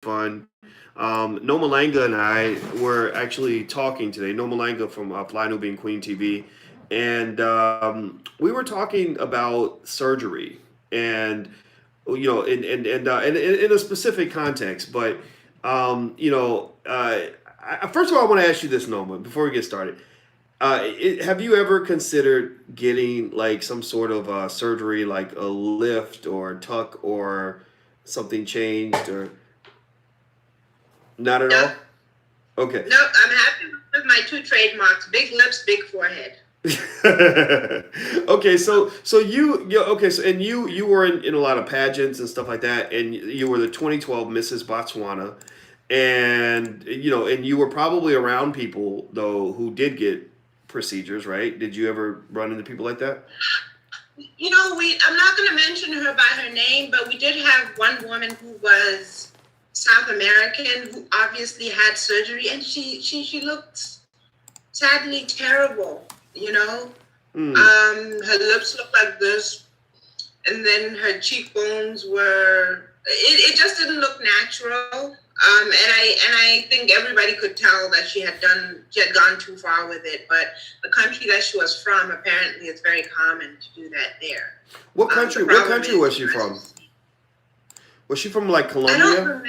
fun. Nomalanga and I were actually talking today. Nomalanga from Fly Nubian Queen TV, and we were talking about surgery, and and in a specific context. But first of all, I want to ask you this, Noma, before we get started. Have you ever considered getting like some sort of surgery, like a lift or tuck or something changed, or not at No, all? Okay. no, I'm happy with my two trademarks: big lips, big forehead. Okay, so okay, so and you were in a lot of pageants and stuff like that, and you were the 2012 Mrs. Botswana, and and you were probably around people though who did get procedures, right? Did you ever run into people like that? I'm not going to mention her by her name, but we did have one woman who was South American who obviously had surgery, and she looked sadly terrible. Hmm. Her lips looked like this, and then her cheekbones were. It just didn't look natural. And I think everybody could tell that she had gone too far with it. But the country that she was from, apparently, it's very common to do that there. What country? What country was she from? Was she from like I don't Colombia? remember.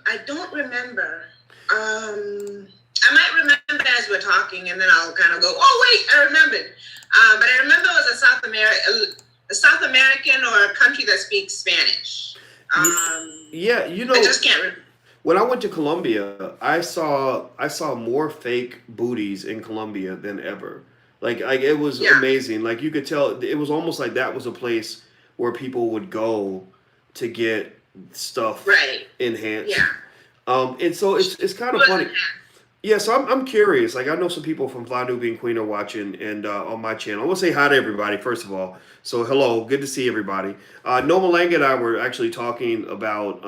I don't remember. I might remember as we're talking, and then I'll kind of go, "Oh wait, I remembered." But I remember it was a South American or a country that speaks Spanish. Yeah, I just can't remember. when I went to Colombia, I saw more fake booties in Colombia than ever. Like it was Yeah, amazing. Like you could tell it was almost like that was a place where people would go to get stuff right. enhanced. Yeah. And so it's kind of funny. Wasn't Yeah, so I'm curious. Like I know some people from Fly Nubian Queen are watching, and on my channel. I want to say hi to everybody first of all. So hello, good to see everybody. Noma Lang and I were actually talking about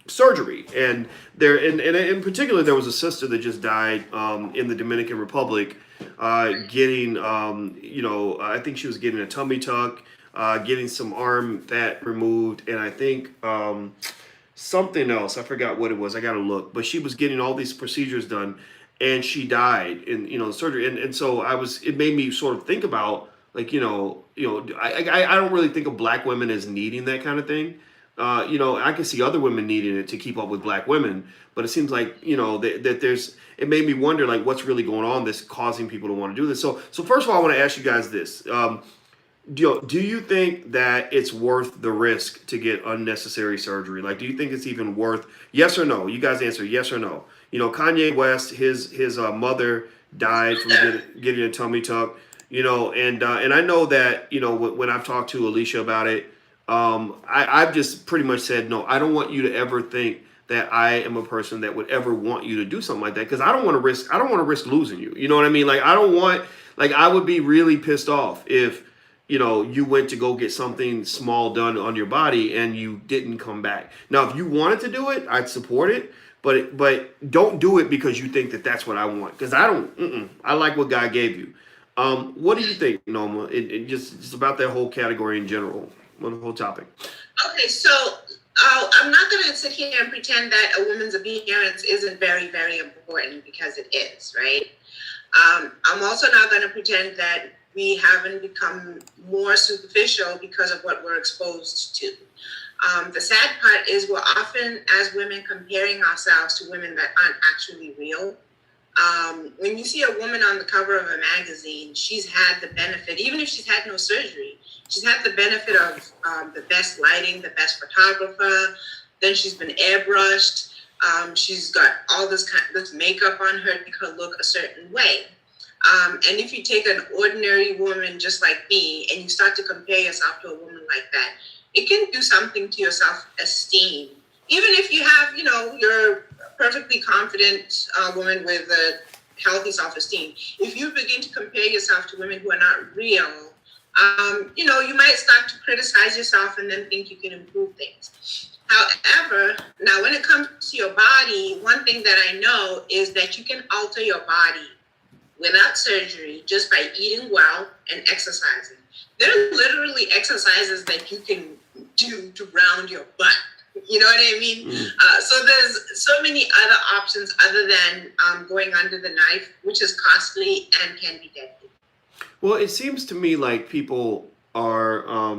surgery, and and in particular there was a sister that just died in the Dominican Republic, getting I think she was getting a tummy tuck, getting some arm fat removed, and I think something else. I forgot what it was. I got to look. But she was getting all these procedures done, and she died in surgery. And so I was. It made me sort of think about like I don't really think of black women as needing that kind of thing. I can see other women needing it to keep up with black women, but it seems like that there's. It made me wonder like what's really going on that's causing people to want to do this. So first of all, I want to ask you guys this. Do you think that it's worth the risk to get unnecessary surgery? Like, do you think it's even worth? Yes or no? You guys answer yes or no. Kanye West, his mother died from getting a tummy tuck. And I know that when I've talked to Alicia about it, I've just pretty much said no. I don't want you to ever think that I am a person that would ever want you to do something like that because I don't want to risk. I don't want to risk losing you. You know what I mean? Like I don't want. Like I would be really pissed off if you went to go get something small done on your body and you didn't come back. Now, if you wanted to do it, I'd support it, but don't do it because you think that that's what I want. Because I don't. I like what God gave you. What do you think, Noma? It just about that whole category in general, the whole topic. Okay, so I'm not going to sit here and pretend that a woman's appearance isn't very, very important because it is, right? I'm also not going to pretend that we haven't become more superficial because of what we're exposed to. The sad part is we're often, as women, comparing ourselves to women that aren't actually real. When you see a woman on the cover of a magazine, she's had the benefit, even if she's had no surgery, she's had the benefit of the best lighting, the best photographer. Then she's been airbrushed. She's got all this makeup on her to make her look a certain way. And if you take an ordinary woman just like me and you start to compare yourself to a woman like that, it can do something to your self-esteem. Even if you have, you're a perfectly confident woman with a healthy self-esteem. If you begin to compare yourself to women who are not real, you might start to criticize yourself and then think you can improve things. However, now when it comes to your body, one thing that I know is that you can alter your body without surgery just by eating well and exercising. There are literally exercises that you can do to round your butt. You know what I mean? So there's so many other options other than going under the knife, which is costly and can be deadly. Well, it seems to me like people are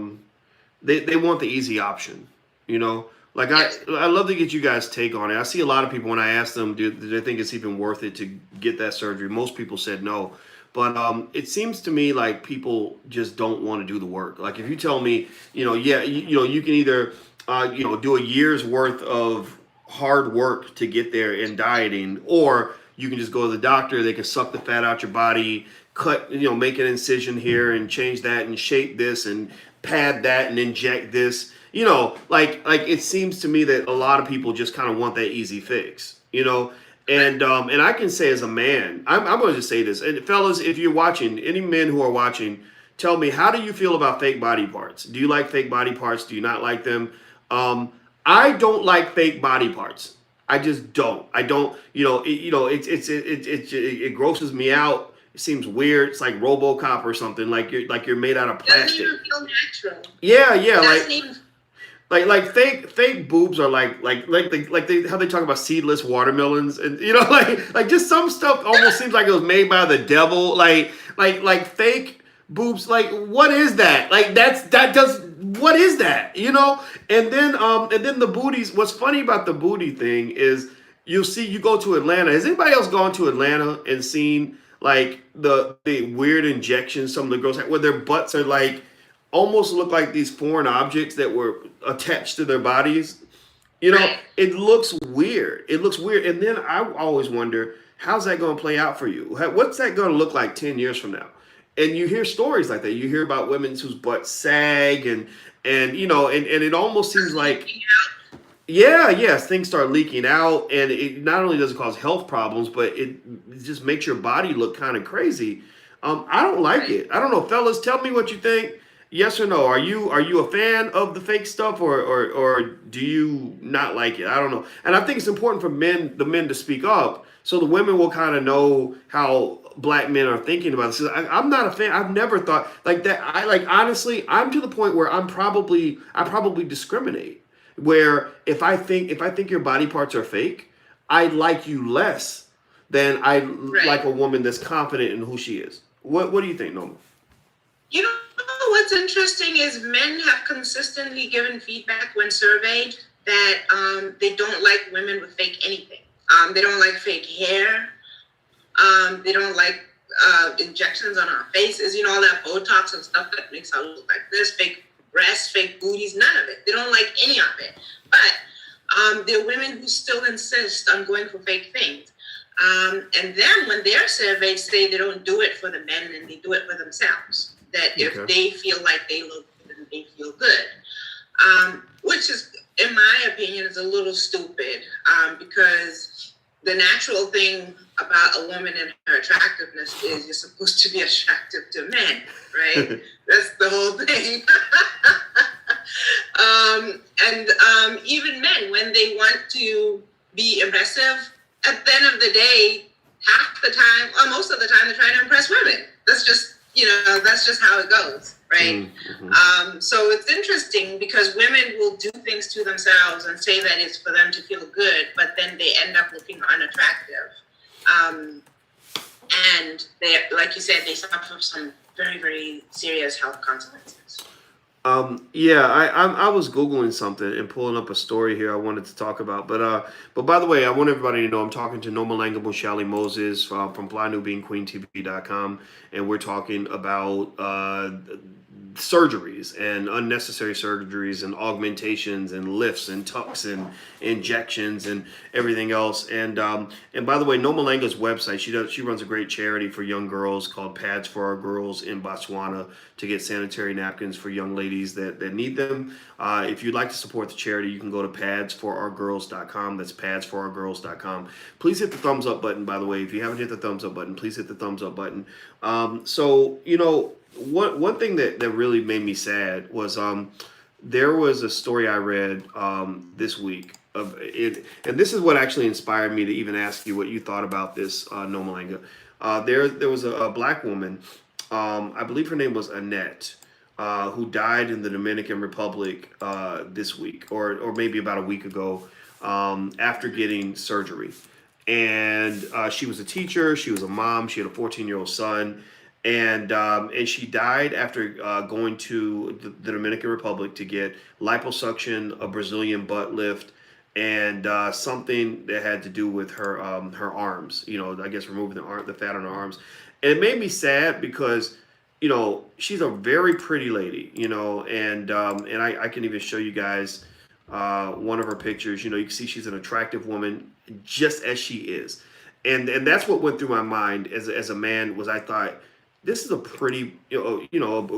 they want the easy option, you know. Like Yes. I love to get you guys' take on it. I see a lot of people when I ask them, do they think it's even worth it to get that surgery? Most people said no, but it seems to me like people just don't want to do the work. Like if you tell me, yeah, you can either do a year's worth of hard work to get there in dieting, or you can just go to the doctor. They can suck the fat out your body, cut, make an incision here and change that and shape this and pad that and inject this. Like it seems to me that a lot of people just kind of want that easy fix. And I can say as a man, I'm going to just say this, and fellas, if you're watching, any men who are watching, tell me, how do you feel about fake body parts? Do you like fake body parts? Do you not like them? I don't like fake body parts. I just don't. I don't. It grosses me out. It seems weird. It's like RoboCop or something. Like you're made out of It doesn't plastic. even feel natural. Yeah, It yeah. doesn't even. Like fake boobs are how they talk about seedless watermelons, and like just some stuff almost seems like it was made by the devil. Like fake boobs. Like what is that? Like that does what is that? And then the booties. What's funny about the booty thing is you go to Atlanta. Has anybody else gone to Atlanta and seen like the weird injections some of the girls have, where their butts are like almost look like these foreign objects that were attached to their bodies. Right. It looks weird. It looks weird. And then I always wonder, how's that going to play out for you? What's that going to look like 10 years from now? And you hear stories like that. You hear about women whose butts sag and it almost seems like, yeah, yes, things start leaking out, and it not only does it cause health problems, but it just makes your body look kind of crazy. I don't like it. I don't know, fellas. Tell me what you think. Yes or no? Are you a fan of the fake stuff, or do you not like it? I don't know. And I think it's important for the men to speak up, so the women will kind of know how black men are thinking about this. I'm not a fan. I've never thought like that. Honestly, I'm to the point where I probably discriminate. Where if I think your body parts are fake, I like you less than I Right. like a woman that's confident in who she is. What do you think, Norma? You know what's interesting is men have consistently given feedback when surveyed that they don't like women with fake anything. They don't like fake hair. They don't like injections on our faces. All that Botox and stuff that makes us look like this. Fake breasts, fake booties, none of it. They don't like any of it. But there are women who still insist on going for fake things. And then when they're surveyed, say they don't do it for the men and they do it for themselves. That if Okay. they feel like they look good and they feel good, which is, in my opinion, is a little stupid because the natural thing about a woman and her attractiveness is you're supposed to be attractive to men, right? That's the whole thing. And even men, when they want to be impressive, at the end of the day, half the time, or most of the time, they're trying to impress women. That's just how it goes, right? Mm-hmm. So it's interesting because women will do things to themselves and say that it's for them to feel good, but then they end up looking unattractive. And they, like you said, they suffer some very, very serious health consequences. Yeah, I was Googling something and pulling up a story here I wanted to talk about. But by the way, I want everybody to know I'm talking to Nomalanga Mushali Moses from FlyNewBeingQueenTV.com, and we're talking about surgeries and unnecessary surgeries and augmentations and lifts and tucks and injections and everything else. And by the way, Nomalanga's website, she runs a great charity for young girls called Pads for Our Girls in Botswana to get sanitary napkins for young ladies that need them. If you'd like to support the charity, you can go to padsforourgirls.com. That's padsforourgirls.com. Please hit the thumbs up button, by the way. If you haven't hit the thumbs up button, please hit the thumbs up button. One thing that really made me sad was there was a story I read this week of it, and this is what actually inspired me to even ask you what you thought about this, Nomalanga. There was a black woman, I believe her name was Annette, who died in the Dominican Republic this week, or maybe about a week ago, after getting surgery. And she was a teacher, she was a mom, she had a 14-year-old son, and she died after going to the Dominican Republic to get liposuction, a Brazilian butt lift, and something that had to do with her arms. You know, I guess removing the fat on her arms. And it made me sad because, you know, she's a very pretty lady. You know, and I can even show you guys one of her pictures. You know, you can see she's an attractive woman, just as she is. And that's what went through my mind as a man, was I thought, this is a pretty, a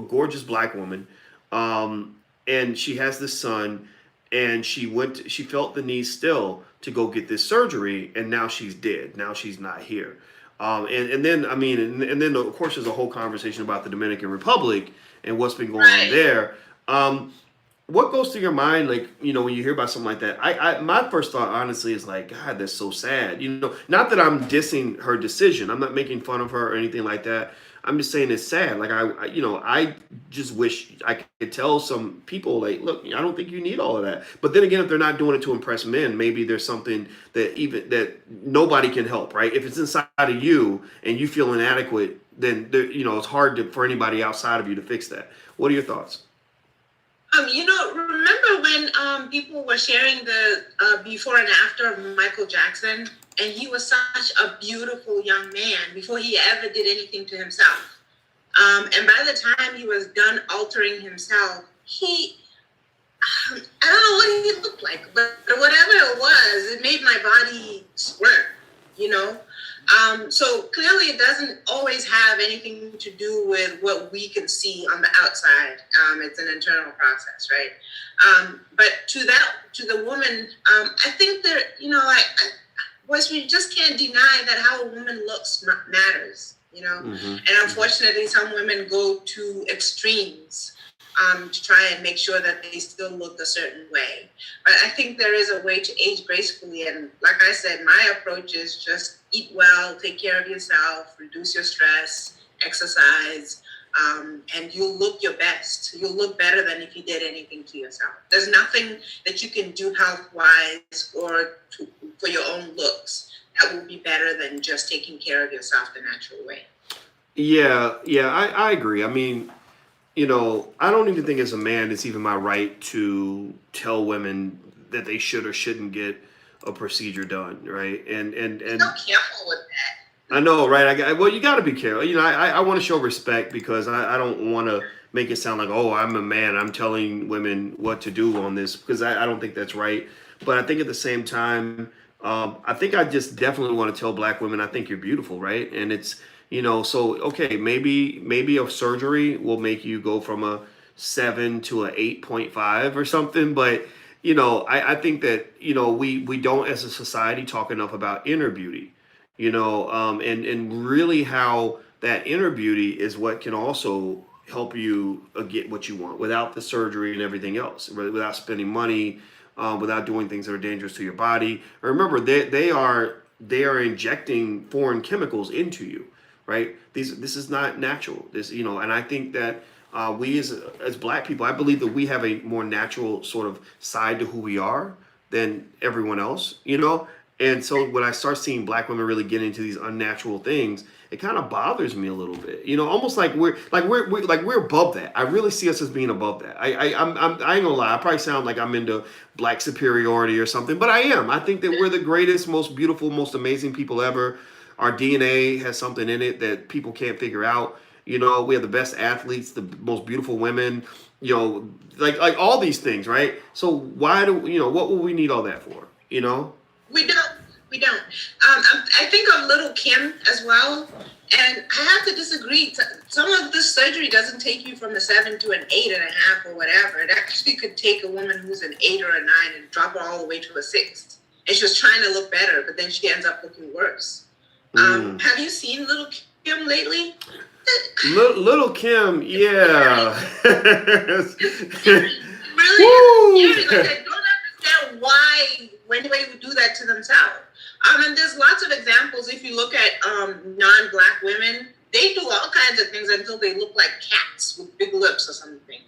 gorgeous black woman, and she has this son, and she felt the need still to go get this surgery, and now she's dead. Now she's not here. And then, I mean, and then of course there's a whole conversation about the Dominican Republic and what's been going on there. What goes through your mind, like, you know, when you hear about something like that? My first thought, honestly, is like, God, that's so sad. You know, not that I'm dissing her decision. I'm not making fun of her or anything like that. I'm just saying it's sad. Like, I just wish I could tell some people, like, look, I don't think you need all of that. But then again, if they're not doing it to impress men, maybe there's something that nobody can help, right? If it's inside of you and you feel inadequate, then it's hard for anybody outside of you to fix that. What are your thoughts? Remember when people were sharing the before and after of Michael Jackson, and he was such a beautiful young man before he ever did anything to himself. And by the time he was done altering himself, I don't know what he looked like, but whatever it was, it made my body squirt, you know? So clearly it doesn't always have anything to do with what we can see on the outside. It's an internal process, right? But to the woman, I think that, we just can't deny that how a woman looks matters, you know? Mm-hmm. And unfortunately, some women go to extremes to try and make sure that they still look a certain way. But I think there is a way to age gracefully. And like I said, my approach is just eat well, take care of yourself, reduce your stress, exercise, and you'll look your best. You'll look better than if you did anything to yourself. There's nothing that you can do health-wise or for your own looks that will be better than just taking care of yourself the natural way. Yeah, I agree. I mean, I don't even think as a man it's even my right to tell women that they should or shouldn't get a procedure done, right? And So careful with that. I know, right? Well, you got to be careful. I want to show respect because I don't want to make it sound like, oh, I'm a man, I'm telling women what to do on this, because I don't think that's right. But I think at the same time, I think I just definitely want to tell black women, I think you're beautiful, right? And it's, so, okay, maybe a surgery will make you go from a 7 to a 8.5 or something. But, I think that, we don't as a society talk enough about inner beauty, and really how that inner beauty is what can also help you get what you want without the surgery and everything else, without spending money, without doing things that are dangerous to your body. Remember, they are injecting foreign chemicals into you, right? This is not natural. And I think that we as black people, I believe that we have a more natural sort of side to who we are than everyone else, And so when I start seeing black women really get into these unnatural things, it kind of bothers me a little bit, almost like we're above that. I really see us as being above that. I ain't gonna lie. I probably sound like I'm into black superiority or something, but I am. I think that we're the greatest, most beautiful, most amazing people ever. Our DNA has something in it that people can't figure out. We have the best athletes, the most beautiful women, like all these things, right? So why what will we need all that for? We don't. I think of little Kim as well, and I have to disagree. Some of this surgery doesn't take you from a 7 to an 8.5 or whatever. It actually could take a woman who's an 8 or a 9 and drop her all the way to a 6. And she was trying to look better, but then she ends up looking worse. Have you seen little Kim lately? Little Kim, yeah. Really? Like, I don't understand why when they would do that to themselves. And there's lots of examples. If you look at non-black women they do all kinds of things until they look like cats with big lips or something.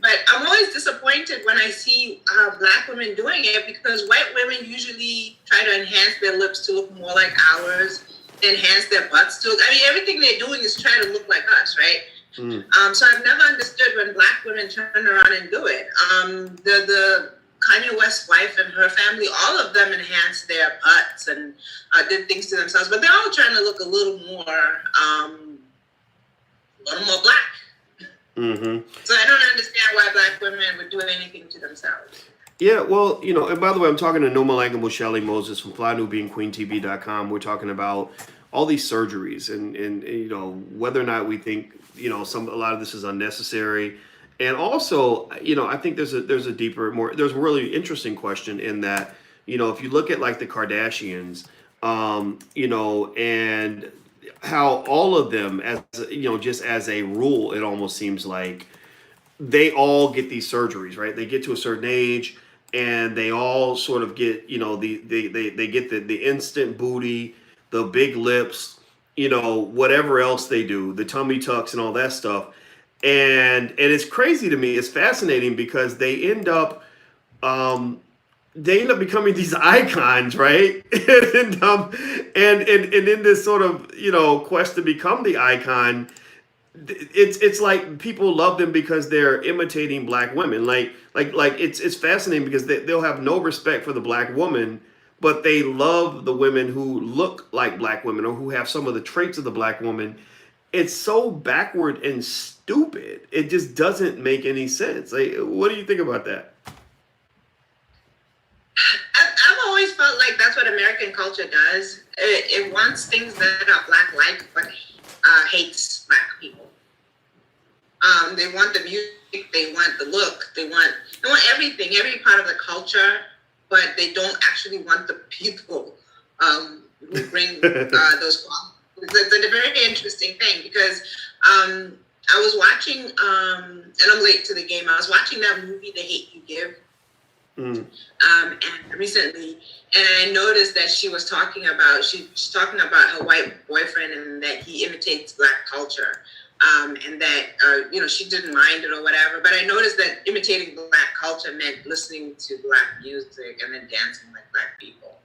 But I'm always disappointed when I see Black women doing it, because white women usually try to enhance their lips to look more like ours, enhance their butts to look. I mean, everything they're doing is trying to look like us, right? So I've never understood when Black women turn around and do it. The Kanye West's wife and her family, all of them enhanced their butts and did things to themselves, but they're all trying to look a little more Black. So I don't understand why Black women would do anything to themselves. Yeah, well, and by the way, I'm talking to Noma Langamo Shelley Moses from FlyNewBeingQueenTV.com. We're talking about all these surgeries and whether or not we think, a lot of this is unnecessary. And also, I think there's a deeper, there's a really interesting question in that, if you look at like the Kardashians, and how all of them, as just as a rule, it almost seems like they all get these surgeries, right? They get to a certain age and they all sort of get, they get the instant booty, the big lips, whatever else they do, the tummy tucks and all that stuff. And it's crazy to me. It's fascinating because they end up becoming these icons, right? And in this sort of quest to become the icon, it's like people love them because they're imitating Black women. Like it's fascinating because they'll have no respect for the Black woman, but they love the women who look like Black women or who have some of the traits of the Black woman. It's so backward and stupid. It just doesn't make any sense. Like, what do you think about that? I've always felt like that's what American culture does. It wants things that are Black-like, but hates Black people. They want the music, they want the look, they want everything, every part of the culture, but they don't actually want the people who bring those qualities. It's a very interesting thing because I was watching, and I'm late to the game, I was watching that movie, The Hate You Give, and recently, and I noticed that she's talking about her white boyfriend and that he imitates Black culture, and that she didn't mind it or whatever. But I noticed that imitating Black culture meant listening to Black music and then dancing like Black people.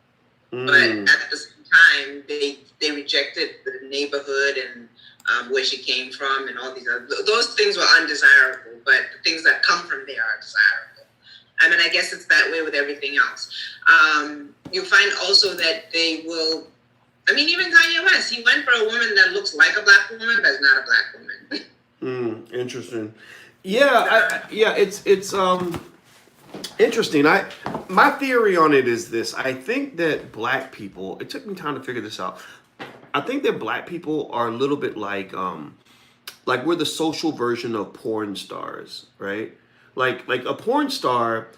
But at the same time, they rejected the neighborhood and where she came from and all these other, those things were undesirable, but the things that come from there are desirable. I mean, I guess it's that way with everything else. You'll find also that they will, I mean, even Kanye West, he went for a woman that looks like a Black woman, but is not a Black woman. Interesting. Yeah, it's interesting. My theory on it is this. I think that Black people, it took me time to figure this out. I think that Black people are a little bit like we're the social version of porn stars, right? Like a porn star,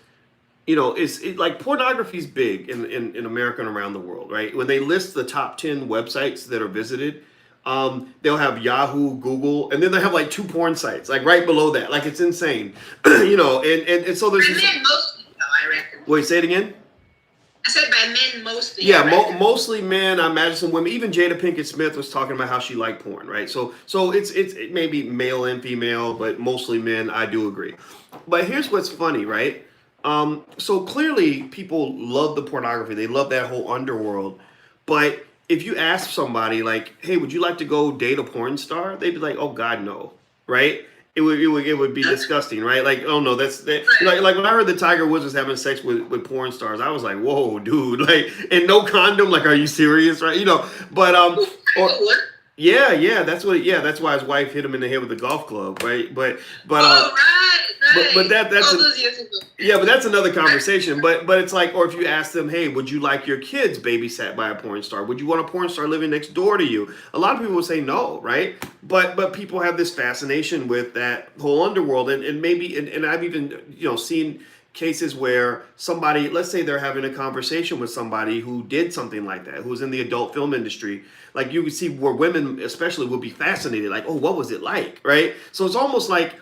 like pornography is big in America and around the world, right? When they list the top 10 websites that are visited, they'll have Yahoo, Google, and then they have like 2 porn sites, like right below that. Like it's insane, and so there's. By men mostly, though, I reckon. Wait, say it again. I said by men mostly. Yeah, mostly men. I imagine some women. Even Jada Pinkett Smith was talking about how she liked porn, right? So it may be male and female, but mostly men. I do agree. But here's what's funny, right? So clearly people love the pornography. They love that whole underworld. But if you ask somebody like, hey, would you like to go date a porn star? They'd be like, oh God, no. Right? It would be disgusting, right? Like, oh no, that's that. Like when I heard that Tiger Woods was having sex with porn stars, I was like, whoa, dude, like, and no condom. Like, are you serious, right? But yeah, that's why his wife hit him in the head with a golf club, right? But that's but that's another conversation. But it's like, or if you ask them, hey, would you like your kids babysat by a porn star? Would you want a porn star living next door to you? A lot of people will say no, right? But people have this fascination with that whole underworld, and maybe and I've even seen cases where somebody, let's say they're having a conversation with somebody who did something like that, who's in the adult film industry. Like you would see where women especially would be fascinated, like, oh, what was it like, right? So it's almost like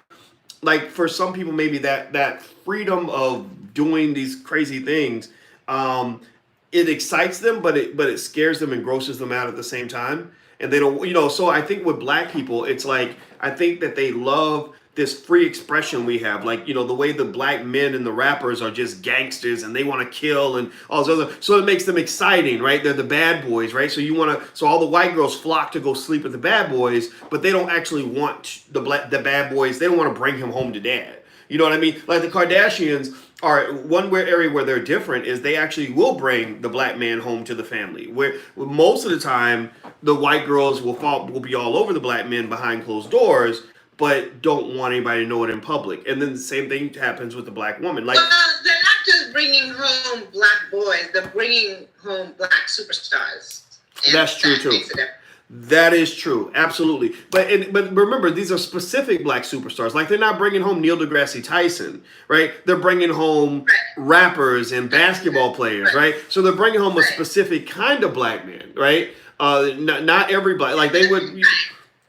for some people, maybe that freedom of doing these crazy things, it excites them, but it scares them and grosses them out at the same time. and they don't, so I think with black people, it's like, I think that they love this free expression we have, like, the way the black men and the rappers are just gangsters and they want to kill and all this other, so it makes them exciting, right? They're the bad boys, right? So all the white girls flock to go sleep with the bad boys, but they don't actually want the bad boys. They don't want to bring him home to dad. You know what I mean? Like the Kardashians are one area where they're different is they actually will bring the black man home to the family. Where most of the time the white girls will be all over the black men behind closed doors, but don't want anybody to know it in public. And then the same thing happens with the black woman. Like, well, they're not just bringing home black boys; they're bringing home black superstars. And that's true too. That is true, absolutely. But remember, these are specific black superstars. Like they're not bringing home Neil deGrasse Tyson, right? They're bringing home rappers and basketball players, right? So they're bringing home a specific kind of black man, right? Not every black, like they would.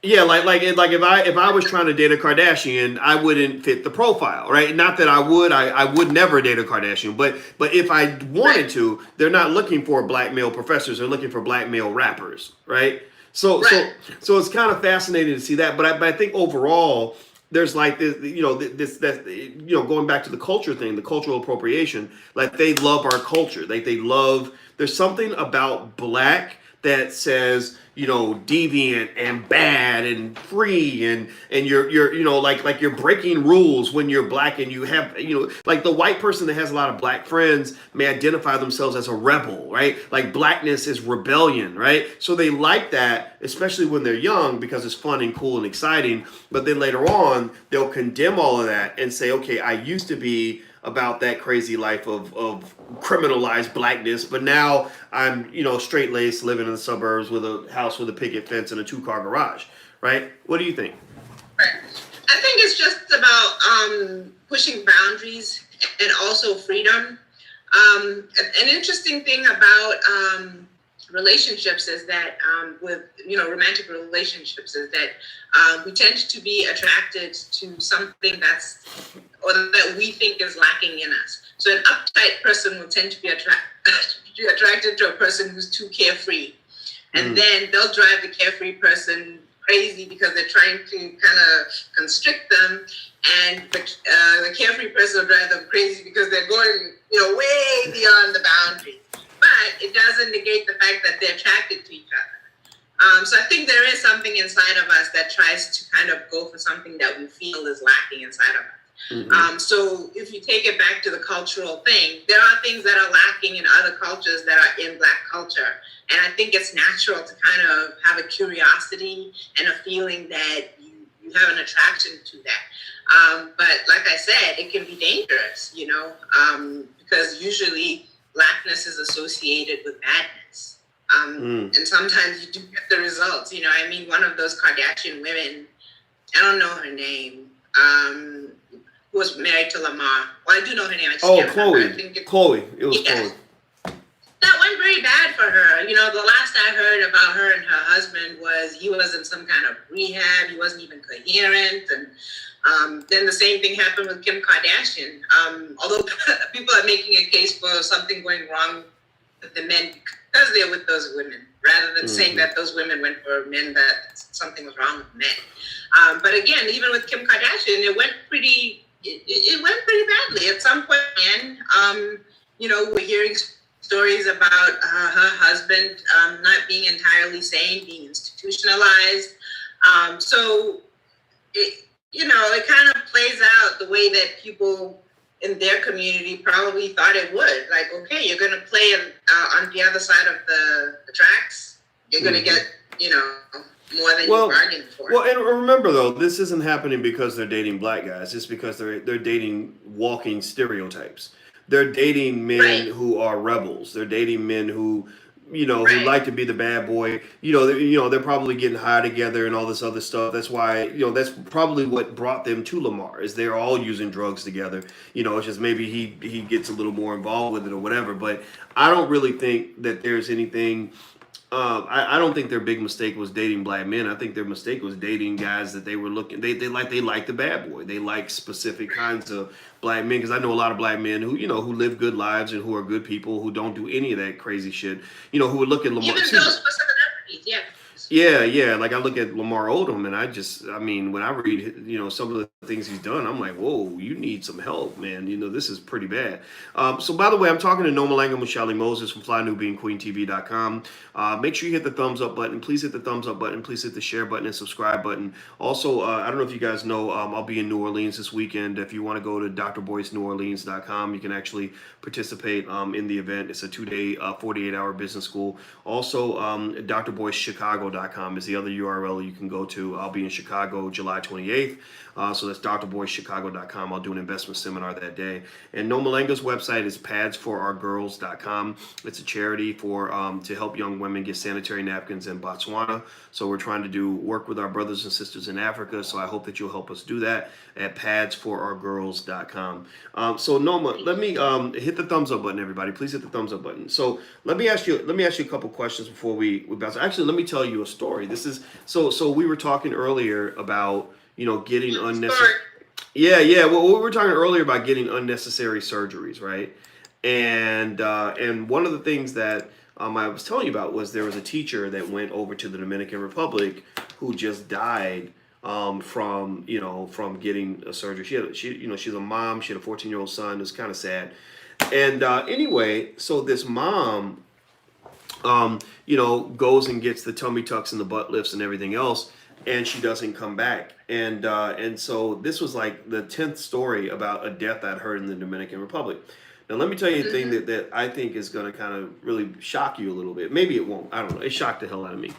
Yeah, like if I was trying to date a Kardashian, I wouldn't fit the profile, right? Not that I would never date a Kardashian, but if I wanted to, they're not looking for black male professors, they're looking for black male rappers, right? So it's kind of fascinating to see that, but I think overall there's like this, going back to the culture thing, the cultural appropriation, like they love our culture, like they love. There's something about black that says, deviant and bad and free and you're like you're breaking rules when you're black and you have, like the white person that has a lot of black friends may identify themselves as a rebel, right? Like blackness is rebellion, right? So they like that, especially when they're young because it's fun and cool and exciting. But then later on, they'll condemn all of that and say, okay, I used to be about that crazy life of criminalized blackness, but now I'm, straight-laced, living in the suburbs with a house with a picket fence and a 2-car garage, right? What do you think? Right. I think it's just about pushing boundaries and also freedom. An interesting thing about relationships is that with romantic relationships is that we tend to be attracted to something that we think is lacking in us. So an uptight person will tend to be attracted to a person who's too carefree, and then they'll drive the carefree person crazy because they're trying to kind of constrict them, and the carefree person will drive them crazy because they're going way beyond the boundary. But it doesn't negate the fact that they're attracted to each other. So I think there is something inside of us that tries to kind of go for something that we feel is lacking inside of us. Mm-hmm. So if you take it back to the cultural thing, there are things that are lacking in other cultures that are in Black culture. And I think it's natural to kind of have a curiosity and a feeling that you have an attraction to that. But like I said, it can be dangerous, because usually Blackness is associated with badness. And sometimes you do get the results. One of those Kardashian women, I don't know her name, who was married to Lamar. Well, I do know her name. Chloe. Chloe. It was Chloe. That went very bad for her. The last I heard about her and her husband was he was in some kind of rehab. He wasn't even coherent. And then the same thing happened with Kim Kardashian. Although people are making a case for something going wrong with the men because they're with those women, rather than saying that those women went for men, that something was wrong with men. But again, even with Kim Kardashian, it went pretty badly. At some point, we're hearing stories about her husband not being entirely sane, being institutionalized. So it kind of plays out the way that people in their community probably thought it would. Like, okay, you're going to play on the other side of the tracks. You're going to get, more than you bargained for. Well, and remember, though, this isn't happening because they're dating Black guys. It's because they're dating walking stereotypes. They're dating men who are rebels. They're dating men who who like to be the bad boy. They're probably getting high together and all this other stuff. That's why, that's probably what brought them to Lamar, is they're all using drugs together. It's just maybe he gets a little more involved with it or whatever. But I don't really think that there's anything. I don't think their big mistake was dating Black men. I think their mistake was dating guys that they were looking. They like the bad boy. They like specific kinds of Black men, because I know a lot of Black men who who live good lives and who are good people, who don't do any of that crazy shit. Who would look at Lamar. Even those for celebrities, Yeah. Like I look at Lamar Odom, and I mean, when I read, some of the things he's done, I'm like, whoa, you need some help, man. This is pretty bad. So, by the way, I'm talking to Noma Langam with Shelly Moses from FlyNewBeingQueenTV.com. Make sure you hit the thumbs up button. Please hit the thumbs up button. Please hit the share button and subscribe button. Also, I don't know if you guys know, I'll be in New Orleans this weekend. If you want to go to drboyceneworleans.com, you can actually participate in the event. It's a 2-day, 48-hour business school. Also, drboycechicago.com is the other URL you can go to. I'll be in Chicago July 28th. So that's drboycechicago.com. I'll do an investment seminar that day. And Noma Langa's website is padsforourgirls.com. It's a charity for to help young women get sanitary napkins in Botswana. So we're trying to work with our brothers and sisters in Africa. So I hope that you'll help us do that at padsforourgirls.com. So Noma, let me hit the thumbs up button, everybody. Please hit the thumbs up button. So let me ask you a couple questions before we bounce. Actually, let me tell you a story. This is so we were talking earlier about getting unnecessary. Yeah. Well, we were talking earlier about getting unnecessary surgeries, right? And one of the things that I was telling you about was there was a teacher that went over to the Dominican Republic who just died from getting a surgery. She's a mom. She had a 14-year-old son. It's kind of sad. And anyway, so this mom, goes and gets the tummy tucks and the butt lifts and everything else, and she doesn't come back. And so this was like the 10th story about a death I'd heard in the Dominican Republic. Now, let me tell you a thing that I think is going to kind of really shock you a little bit. Maybe it won't. I don't know. It shocked the hell out of me.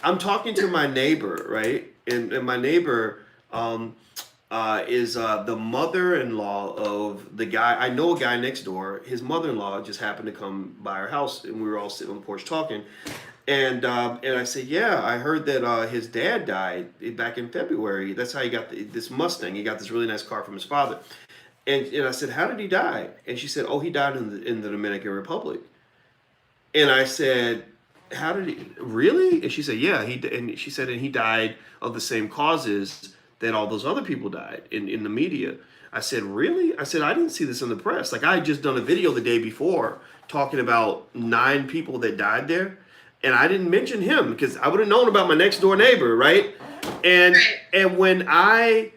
I'm talking to my neighbor, right? And my neighbor is the mother-in-law of the guy. I know a guy next door. His mother-in-law just happened to come by our house, and we were all sitting on the porch talking. And I said, yeah, I heard that his dad died back in February. That's how he got this Mustang. He got this really nice car from his father. And I said, how did he die? And she said, oh, he died in the Dominican Republic. And I said, how did he really? And she said, yeah, and she said, and he died of the same causes that all those other people died in the media. I said, really? I said, I didn't see this in the press. Like I had just done a video the day before talking about 9 people that died there. And I didn't mention him because I would have known about my next door neighbor, right? And when I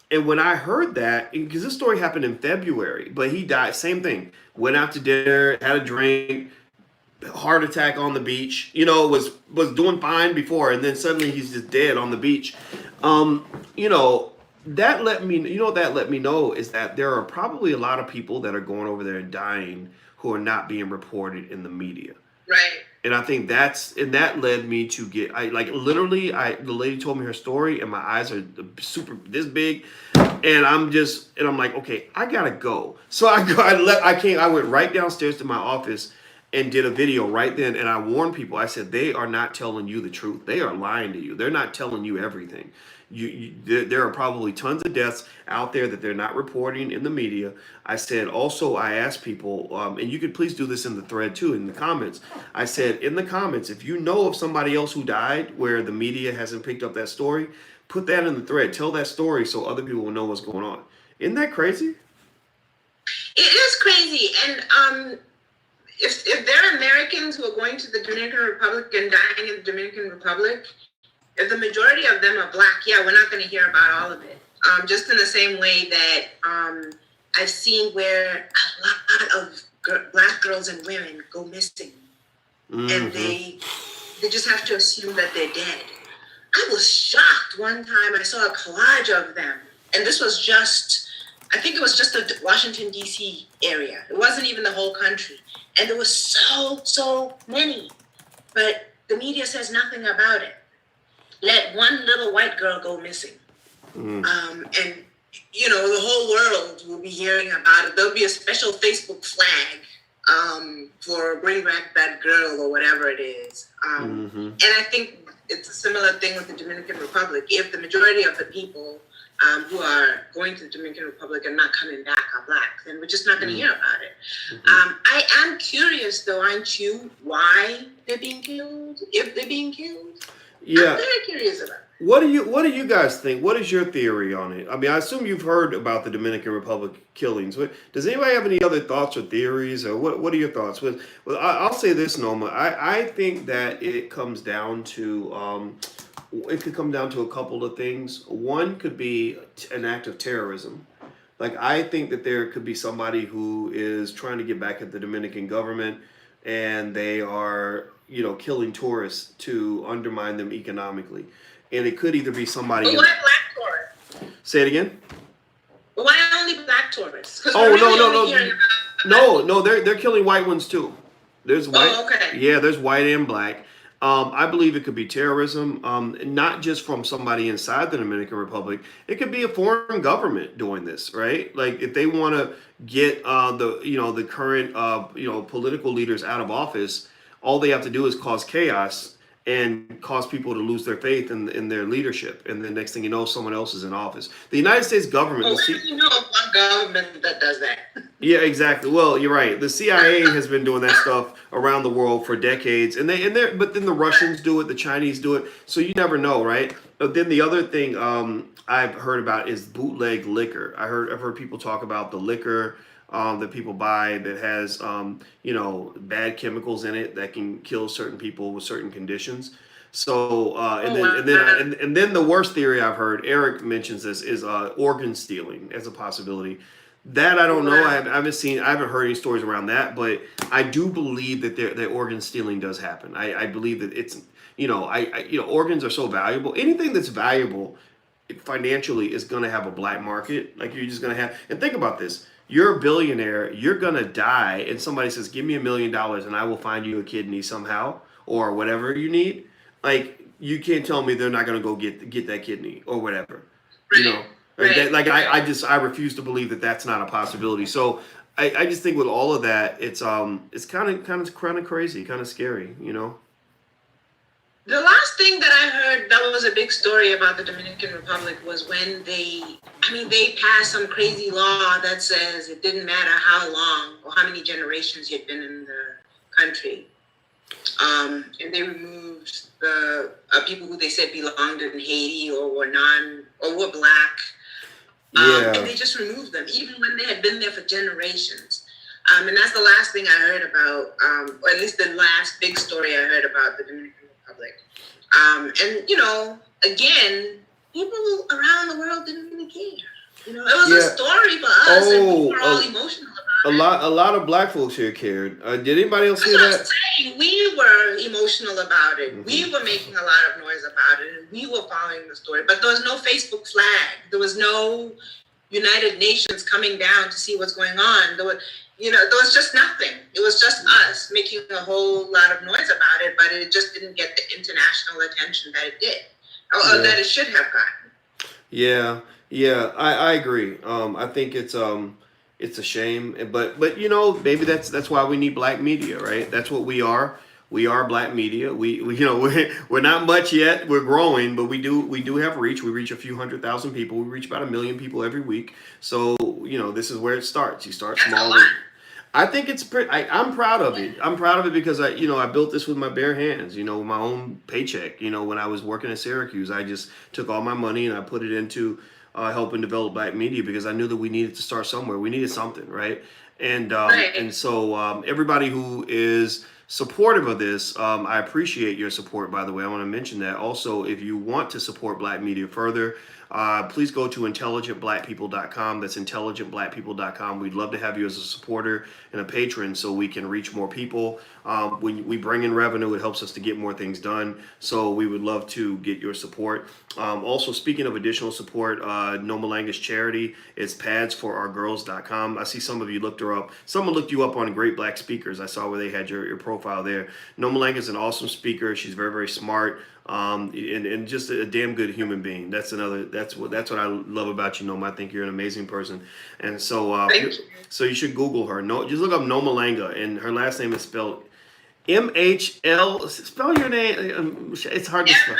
heard that, because this story happened in February, but he died, same thing. Went out to dinner, had a drink, heart attack on the beach. Was doing fine before, and then suddenly he's just dead on the beach. That let me know is that there are probably a lot of people that are going over there and dying who are not being reported in the media. Right. And I think that led me to get, the lady told me her story and my eyes are super this big, and I'm like, okay, I gotta go. So I went right downstairs to my office and did a video right then. And I warned people, I said, they are not telling you the truth. They are lying to you. They're not telling you everything. There are probably tons of deaths out there that they're not reporting in the media. I said, also, I asked people, and you could please do this in the thread too, in the comments. I said, in the comments, if you know of somebody else who died where the media hasn't picked up that story, put that in the thread. Tell that story so other people will know what's going on. Isn't that crazy? It is crazy. And if there are Americans who are going to the Dominican Republic and dying in the Dominican Republic, if the majority of them are Black, yeah, we're not going to hear about all of it. Just in the same way that I've seen where a lot of Black girls and women go missing, and they just have to assume that they're dead. I was shocked one time. I saw a collage of them, and this was I think it was just the Washington, D.C. area. It wasn't even the whole country. And there was so many. But the media says nothing about it. Let one little white girl go missing. And, the whole world will be hearing about it. There'll be a special Facebook flag for Bring Back That Girl or whatever it is. And I think it's a similar thing with the Dominican Republic. If the majority of the people who are going to the Dominican Republic and not coming back are Black, then we're just not going to hear about it. I am curious, though, aren't you, why they're being killed, if they're being killed? Yeah. I'm very curious about it. What do you guys think? What is your theory on it? I mean, I assume you've heard about the Dominican Republic killings. Does anybody have any other thoughts or theories, or what are your thoughts? Well, I'll say this, Noma. I think that it comes down to it could come down to a couple of things. One could be an act of terrorism. Like, I think that there could be somebody who is trying to get back at the Dominican government, and they are, killing tourists to undermine them economically. And it could either be somebody. But why black tourists? Say it again. But why only black tourists? Oh, no, they're killing white ones too. There's white. Oh, okay. Yeah, there's white and black. I believe it could be terrorism, not just from somebody inside the Dominican Republic. It could be a foreign government doing this, right? Like, if they want to get the current political leaders out of office, all they have to do is cause chaos and cause people to lose their faith in their leadership. And the next thing you know, someone else is in office. The United States government. Well, you know of one government that does that. Yeah, exactly. Well, you're right. The CIA has been doing that stuff around the world for decades, but then the Russians do it, the Chinese do it. So you never know, right? But then the other thing I've heard about is bootleg liquor. I've heard people talk about the liquor that people buy that has bad chemicals in it that can kill certain people with certain conditions. So and then the worst theory I've heard, Eric mentions this, is organ stealing as a possibility. That I don't know. I haven't heard any stories around that, but I do believe that organ stealing does happen. I believe that it's organs are so valuable. Anything that's valuable financially is going to have a black market. Like, you're just going to have. And think about this. You're a billionaire, you're gonna die, and somebody says, "Give me $1 million, and I will find you a kidney somehow, or whatever you need." Like, you can't tell me they're not gonna go get that kidney or whatever. Right. I refuse to believe that that's not a possibility. So I just think with all of that, it's kind of crazy, kind of scary, The last thing that I heard that was a big story about the Dominican Republic was when they passed some crazy law that says it didn't matter how long or how many generations you'd been in the country. And they removed the people who they said belonged in Haiti or were black. And they just removed them, even when they had been there for generations. And that's the last thing I heard about, or at least the last big story I heard about the Dominican Republic. Again, people around the world didn't really care. It was a story for us, and we were all emotional about it. A lot of black folks here cared. Did anybody else hear that? I'm saying, we were emotional about it. Mm-hmm. We were making a lot of noise about it, and we were following the story. But there was no Facebook flag. There was no United Nations coming down to see what's going on. There was just nothing. It was just us making a whole lot of noise about it, but it just didn't get the international attention that it did, or that it should have gotten. Yeah, I agree. I think it's a shame, but maybe that's why we need black media, right? That's what we are. We are black media. We're not much yet. We're growing, but we do have reach. We reach a few 100,000 people. We reach about 1 million people every week. So this is where it starts. You start small. I think it's pretty. I'm proud of it. I'm proud of it because I built this with my bare hands. With my own paycheck. When I was working at Syracuse, I just took all my money and I put it into helping develop black media because I knew that we needed to start somewhere. We needed something, right? And so everybody who is supportive of this, I appreciate your support, by the way. I want to mention that. Also, if you want to support black media further, please go to intelligentblackpeople.com. That's intelligentblackpeople.com. We'd love to have you as a supporter and a patron so we can reach more people. When we bring in revenue, it helps us to get more things done. So we would love to get your support. Also, speaking of additional support, Noma Langa's charity is padsforourgirls.com. I see some of you looked her up. Someone looked you up on Great Black Speakers. I saw where they had your profile there. Noma Langa is an awesome speaker. She's very, very smart. And just a damn good human being. That's what I love about you, Noma. I think you're an amazing person. And so so you should Google her. Just look up Noma Langa, and her last name is spelled MHL. Spell your name. It's hard to spell.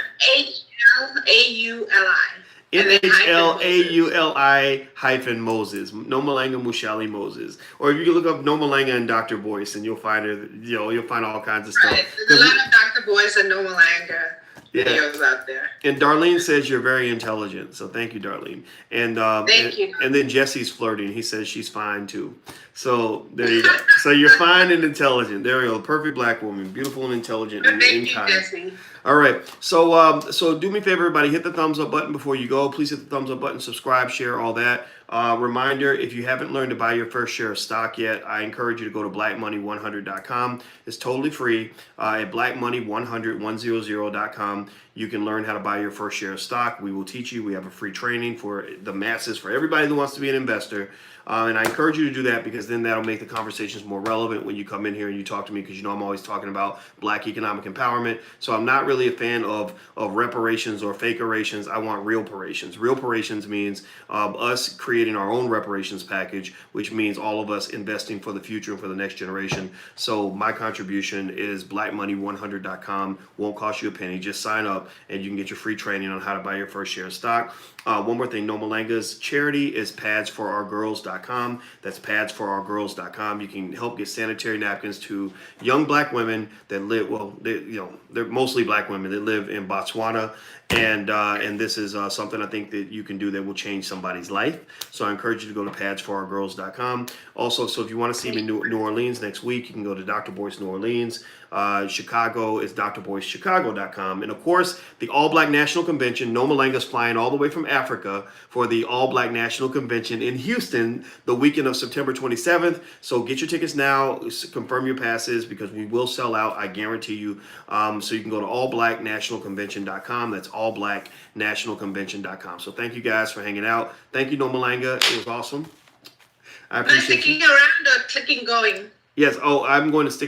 MHLAULI Moses. Noma Langa Mushali Moses. Or if you look up Noma Langa and Dr. Boyce, and you'll find her. You'll find all kinds of stuff. Right. There's a lot of Dr. Boyce and Noma Langa. Yeah. videos out there. And Darlene says you're very intelligent, so thank you, Darlene. And Thank you. And then Jesse's flirting. He says she's fine too. So there you go. So you're fine and intelligent. There you go. Perfect black woman, beautiful and intelligent and Thank you, kind. Jesse. All right. So do me a favor, everybody. Hit the thumbs up button before you go. Please hit the thumbs up button, subscribe, share, all that. Reminder, if you haven't learned to buy your first share of stock yet, I encourage you to go to blackmoney100.com. It's totally free. At blackmoney100.com, you can learn how to buy your first share of stock. We will teach you. We have a free training for the masses, for everybody that wants to be an investor. And I encourage you to do that because then that'll make the conversations more relevant when you come in here and you talk to me, because you know I'm always talking about black economic empowerment. So I'm not really a fan of reparations or fake-arations. I want real reparations. Real reparations means us creating our own reparations package, which means all of us investing for the future and for the next generation. So my contribution is blackmoney100.com. Won't cost you a penny. Just sign up and you can get your free training on how to buy your first share of stock. One more thing, Noma Langa's charity is padsforourgirls.com. That's padsforourgirls.com. You can help get sanitary napkins to young black women that live, they're mostly black women that live in Botswana. And this is something I think that you can do that will change somebody's life. So I encourage you to go to padsforourgirls.com. Also, so if you want to see me in New Orleans next week, you can go to Dr. Boyce New Orleans. Chicago is drboycechicago.com. And of course, the All Black National Convention, Noma Langa's flying all the way from Africa for the All Black National Convention in Houston the weekend of September 27th. So get your tickets now, confirm your passes, because we will sell out, I guarantee you. So you can go to allblacknationalconvention.com. That's allblacknationalconvention.com. So thank you guys for hanging out. Thank you, Noma Langa. It was awesome. I appreciate you. Sticking around or clicking going? Yes. Oh, I'm going to stick around.